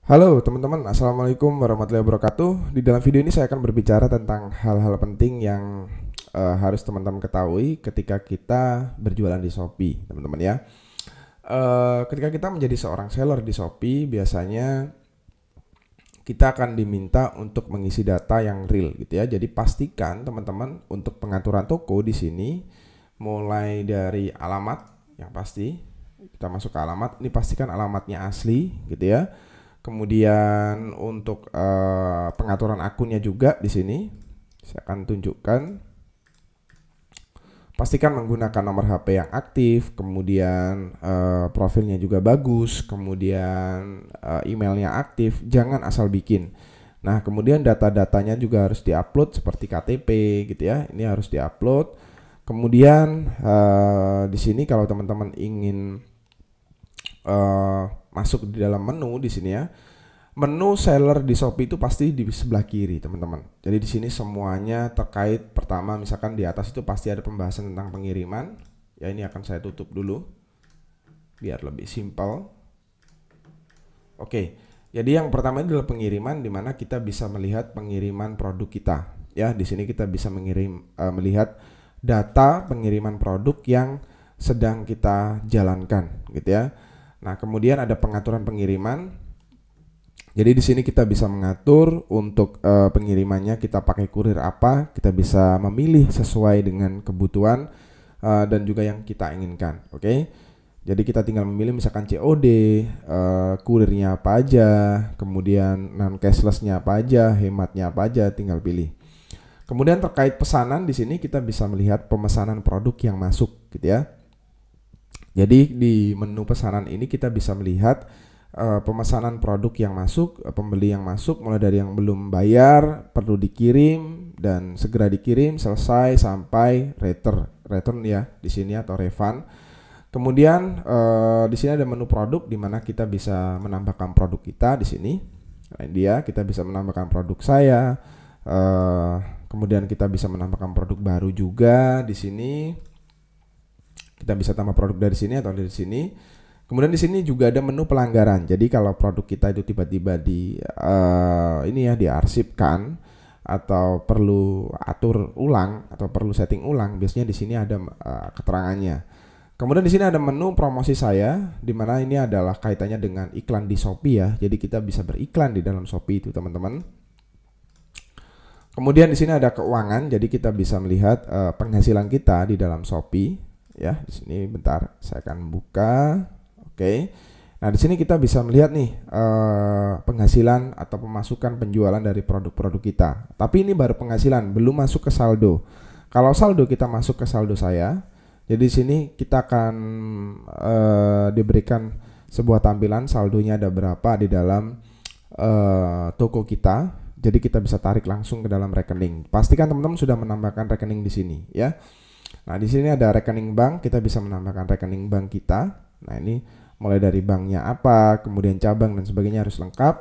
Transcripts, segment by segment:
Halo teman-teman, Assalamualaikum warahmatullahi wabarakatuh. Di dalam video ini saya akan berbicara tentang hal-hal penting yang harus teman-teman ketahui ketika kita berjualan di Shopee, teman-teman ya. Ketika kita menjadi seorang seller di Shopee, biasanya kita akan diminta untuk mengisi data yang real gitu ya. Jadi pastikan teman-teman untuk pengaturan toko di sini, mulai dari alamat yang pasti, kita masuk ke alamat, ini pastikan alamatnya asli gitu ya. Kemudian untuk pengaturan akunnya juga di sini saya akan tunjukkan. Pastikan menggunakan nomor HP yang aktif, kemudian profilnya juga bagus, kemudian emailnya aktif, jangan asal bikin. Nah, kemudian data-datanya juga harus diupload seperti KTP gitu ya. Ini harus diupload. Kemudian di sini kalau teman-teman ingin masuk di dalam menu di sini ya. Menu seller di Shopee itu pasti di sebelah kiri, teman-teman. Jadi di sini semuanya terkait. Pertama, misalkan di atas itu pasti ada pembahasan tentang pengiriman. Ya, ini akan saya tutup dulu biar lebih simpel. Oke. Jadi yang pertama itu adalah pengiriman, di mana kita bisa melihat pengiriman produk kita. Ya, di sini kita bisa melihat data pengiriman produk yang sedang kita jalankan, gitu ya. Nah, kemudian ada pengaturan pengiriman. Jadi di sini kita bisa mengatur untuk pengirimannya kita pakai kurir apa, kita bisa memilih sesuai dengan kebutuhan dan juga yang kita inginkan. Oke. Jadi kita tinggal memilih misalkan COD, kurirnya apa aja, kemudian non cashlessnya apa aja, hematnya apa aja, tinggal pilih. Kemudian terkait pesanan di sini kita bisa melihat pemesanan produk yang masuk, gitu ya. Jadi di menu pesanan ini kita bisa melihat pemesanan produk yang masuk, pembeli yang masuk, mulai dari yang belum bayar, perlu dikirim dan segera dikirim, selesai sampai return ya di sini atau refund. Kemudian di sini ada menu produk di mana kita bisa menambahkan produk kita di sini. Nah, dia kita bisa menambahkan produk saya. Kemudian kita bisa menambahkan produk baru juga di sini. Kita bisa tambah produk dari sini atau dari sini. Kemudian di sini juga ada menu pelanggaran. Jadi kalau produk kita itu tiba-tiba diarsipkan atau perlu atur ulang atau perlu setting ulang, biasanya di sini ada keterangannya. Kemudian di sini ada menu promosi saya, di mana ini adalah kaitannya dengan iklan di Shopee ya. Jadi kita bisa beriklan di dalam Shopee itu, teman-teman. Kemudian di sini ada keuangan, jadi kita bisa melihat penghasilan kita di dalam Shopee ya. Di sini bentar, saya akan buka. Oke. Nah, di sini kita bisa melihat nih penghasilan atau pemasukan penjualan dari produk-produk kita. Tapi ini baru penghasilan, belum masuk ke saldo. Kalau saldo kita masuk ke saldo saya. Jadi di sini kita akan diberikan sebuah tampilan saldonya ada berapa di dalam toko kita. Jadi kita bisa tarik langsung ke dalam rekening. Pastikan teman-teman sudah menambahkan rekening di sini ya. Nah, di sini ada rekening bank, kita bisa menambahkan rekening bank kita. Nah, ini mulai dari banknya apa, kemudian cabang dan sebagainya harus lengkap.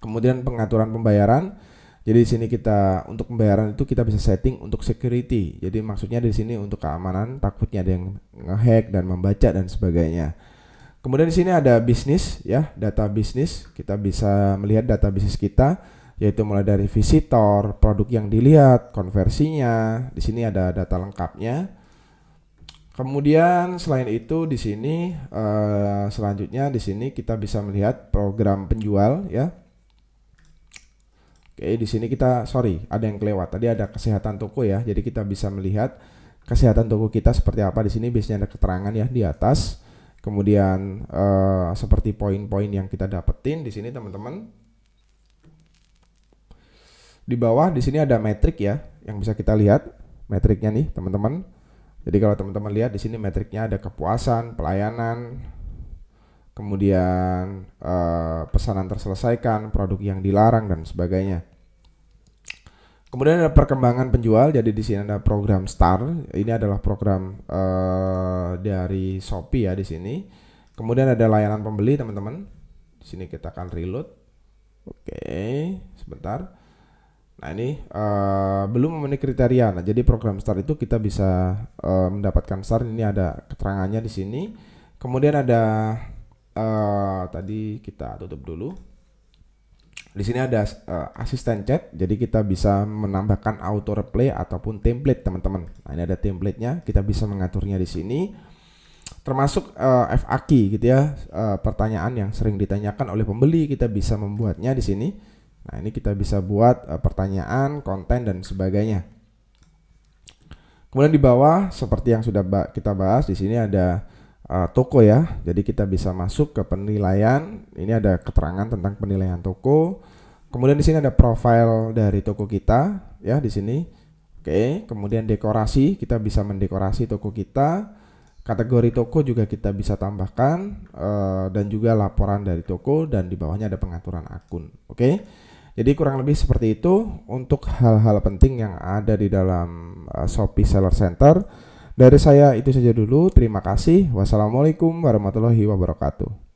Kemudian pengaturan pembayaran. Jadi di sini kita untuk pembayaran itu kita bisa setting untuk security. Jadi maksudnya di sini untuk keamanan, takutnya ada yang ngehack dan membaca dan sebagainya. Kemudian di sini ada bisnis ya, data bisnis. Kita bisa melihat data bisnis kita, yaitu mulai dari visitor, produk yang dilihat, konversinya. Di sini ada data lengkapnya. Kemudian selain itu di sini selanjutnya di sini kita bisa melihat program penjual ya. Oke, di sini kita ada yang kelewat. Tadi ada kesehatan toko ya. Jadi kita bisa melihat kesehatan toko kita seperti apa. Di sini biasanya ada keterangan ya di atas. Kemudian seperti poin-poin yang kita dapetin di sini, teman-teman. Di bawah di sini ada metrik ya yang bisa kita lihat metriknya nih, teman-teman. Jadi kalau teman-teman lihat di sini metriknya ada kepuasan, pelayanan, kemudian pesanan terselesaikan, produk yang dilarang dan sebagainya. Kemudian ada perkembangan penjual. Jadi di sini ada program Star. Ini adalah program dari Shopee ya di sini. Kemudian ada layanan pembeli, teman-teman. Di sini kita akan reload. Oke, sebentar. Nah, ini belum memenuhi kriteria. Nah, jadi program Start itu kita bisa mendapatkan Start. Ini ada keterangannya di sini. Kemudian ada Tadi kita tutup dulu. Di sini ada asisten chat, jadi kita bisa menambahkan auto reply ataupun template teman-teman. Nah, ini ada templatenya, kita bisa mengaturnya di sini. Termasuk FAQ gitu ya, pertanyaan yang sering ditanyakan oleh pembeli, kita bisa membuatnya di sini. Nah, ini kita bisa buat pertanyaan, konten dan sebagainya. Kemudian di bawah seperti yang sudah kita bahas, di sini ada toko ya. Jadi kita bisa masuk ke penilaian. Ini ada keterangan tentang penilaian toko. Kemudian di sini ada profil dari toko kita ya di sini. Oke, kemudian dekorasi, kita bisa mendekorasi toko kita. Kategori toko juga kita bisa tambahkan dan juga laporan dari toko, dan di bawahnya ada pengaturan akun. Oke. Jadi kurang lebih seperti itu untuk hal-hal penting yang ada di dalam Shopee Seller Center. Dari saya itu saja dulu. Terima kasih. Wassalamualaikum warahmatullahi wabarakatuh.